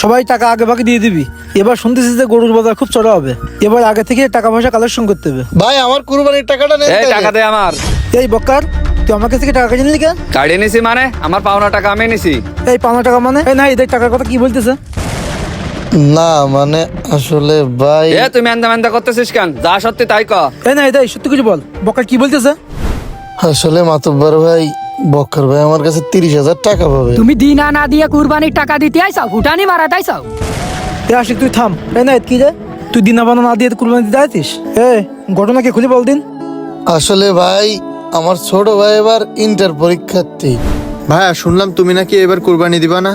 সবাই টাকা আগে ভাগে দিয়ে দিবি। এবার শুনতেছি যে গরুর বাজার খুব চড়া হবে, এবার আগে থেকে টাকা পয়সা কালেকশন করতে হবে। ভাই আমার কুরবানির টাকাটা নেন এই তাইলে। টাকা দে আমার। এই বক্কার, তুই আমার কাছ থেকে টাকা কেটে নিলি কেন? কাড়িয়ে নিছি মানে আমার পাওনা টাকা আমি নিছি। এই ৫০০ টাকা মানে? এই না, এদের টাকার কথা কি বলতেছে? না মানে আসলে ভাই এ তুমি এন্দা মেন্দা করতেছিস কেন? যা সত্যি তাই ক। এই না, এই সত্যি কিছু বল, বক্কার কি বলতেছে? আসলে মাতব্বর ভাই, বক্কর ভাই আমার কাছে ৩০,০০০ টাকা পাবে। তুমি দিনা না দিয়ে কুরবানির টাকা দিতে আইসাও, হুটানি মারাতে আইসাও। এই আশিক তুই থাম। এই না, কি রে, তুই দিনা বানা না দিয়ে কুরবানি দিতে আইতিস? ঘটনা কি খুলে বল দিন। আসলে ভাই আমার ছোট ভাই এবার ইন্টার পরীক্ষার্থী। ভাইয়া শুনলাম তুমি নাকি এবার কুরবানি দিবা না,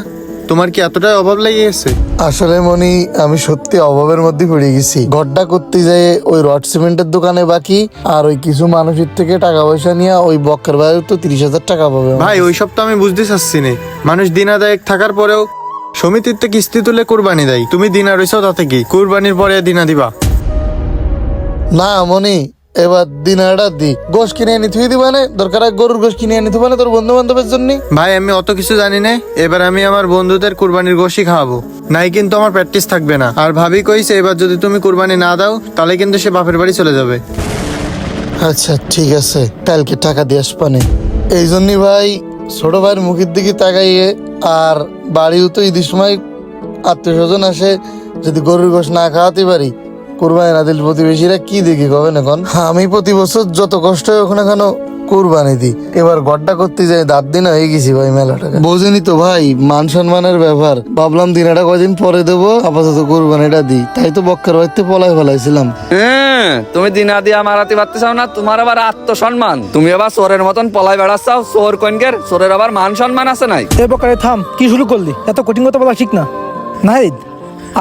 তোমার কি এতটাই অভাব লেগে গেছে? আসলে মনি আমি সত্যি অভাবের মধ্যে পড়ে গেছি। গড্ডা করতে যেয়ে ওই রড সিমেন্টের দোকানে বাকি, আর ওই কিছু মানুষের থেকে টাকা পয়সা নিয়ে ওই বক্কর ভাই তো ৩০,০০০ টাকা পাবে। ভাই ওইসব তো আমি বুঝতে চাচ্ছি না, মানুষ দিনাদায়ক থাকার পরেও সমিতির তো কিস্তি তুলে কুরবানি দেয়, তুমি দিনা রইছো তাতে কি? কুরবানির পরে দিনা দিবা? না মনি, এবার দিনাটা দি গোশ কিনে এনে থুই দিবা না, দরকার হয় গরুর গোশ কিনে এনে থুবা না তোর বন্ধু বান্ধবের জন্য। ভাই আমি অত কিছু জানি না, এবার আমি আমার বন্ধুদের কুরবানির গোশই খাওয়াবো, নাই কিন্তু আমার প্র্যাকটিস থাকবে না। আর ভাবি কইছে এবার যদি তুমি কুরবানি না দাও তাহলে কিন্তু সে বাপের বাড়ি চলে যাবে। আচ্ছা ঠিক আছে, কালকে টাকা দিয়ে আসবানে। এই জন্যই ভাই ছোট ভাইয়ের মুখের দিকে তাকাইয়ে, আর বাড়িও তো ঈদের সময় আত্মীয় স্বজন আসে, যদি গরুর গোশ না খাওয়াতে পারি, কুরবানি না দিল প্রতিবেশীরা কি দেখি কবেন এখন। আমি প্রতি বছর যত কষ্ট হয় ওখানে কেন কুরবানি দিই, এবার গড্ডা করতে যাই দাঁত দিন হয়ে গেছি ভাই মেলা টাকা। বোঝেনি তো ভাই মান সম্মানের ব্যাপার, ভাবলাম দিনাটা কদিন পরে দেবো, আপাতত কুরবানিটা দিই, তাই তো বক্কার বাড়িতে পলাই ফেলাইছিলাম। তুমি দিনা দিয়া মারাতে পারতেছাও না, তোমার আবার আত্মসম্মান, তুমি আবার চোরের মতন পলাই বেড়াচ্ছাও। চোর কনকের, চোরের আবার মান সম্মান আছে নাই। এই বক্কারে থাম, কি শুরু করলি? এত কঠিন কথা বলা ঠিক না। নাহিদ,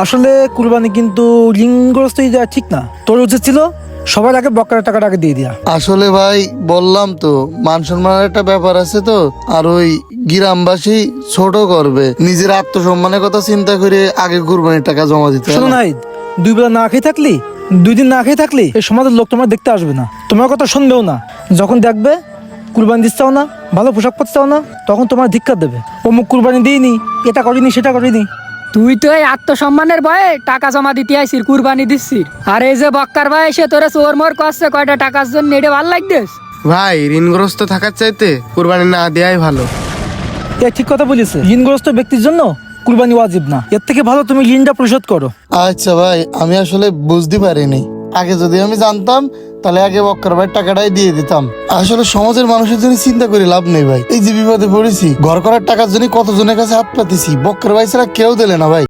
আসলে কুরবানি কিন্তু ঋণগ্রস্তই দেওয়া ঠিক না। তোর উচিত ছিল সবার আগে বক্কারের টাকাটা আগে দিয়ে দিয়া। আসলে ভাই বললাম তো মান সম্মানের একটা ব্যাপার আছে তো, আর ওই গ্রামবাসী ছোট করবে, নিজের আত্মসম্মানের কথা চিন্তা করে আগে কুরবানির টাকা জমা দিতে শোনো হবে। নাহিদ, 2 বেলা না খেয়ে থাকলি, 2 দিন না খেয়ে থাকলি, এই সমাজের লোক তোমার দেখতে আসবে না, তোমার কথা শুনবেও না। যখন দেখবে কুরবানি দিচ্ছাও না, ভালো পোশাক পরছাও না, তখন তোমার ধিক্কার দেবে। অমুক কুরবানি দিইনি, এটা করিনি, সেটা করিনি। তুই তো এই আত্মসম্মানের ভয়ে টাকা জমা দিতে আইসির, কুরবানি দিচ্ছিস। আর এই যে বক্কার ভাই এসে তোরা চোর মোর করছে কয়টা টাকার জন্য, এটা ভাল লাগতেস? ভাই ঋণগ্রস্ত থাকার চাইতে কুরবানি না দেয়াই ভালো। এ ঠিক কথা বলেছে, ঋণগ্রস্ত ব্যক্তির জন্য কুরবানি ওয়াজিব না, এর থেকে ভালো তুমি ঋণটা পরিশোধ করো। আচ্ছা ভাই আমি আসলে বুঝতে পারিনি, আগে যদি আমি জানতাম তাহলে আগে বক্কর ভাই টাকাটাই দিয়ে দিতাম। আসলে সমাজের মানুষের জন্য চিন্তা করে লাভ নেই ভাই, এই যে বিপদে পড়েছি, ঘর করার টাকার জন্য কতজনের কাছে হাত পাতেছি, বক্কর ভাই ছাড়া কেউ দিলে না ভাই।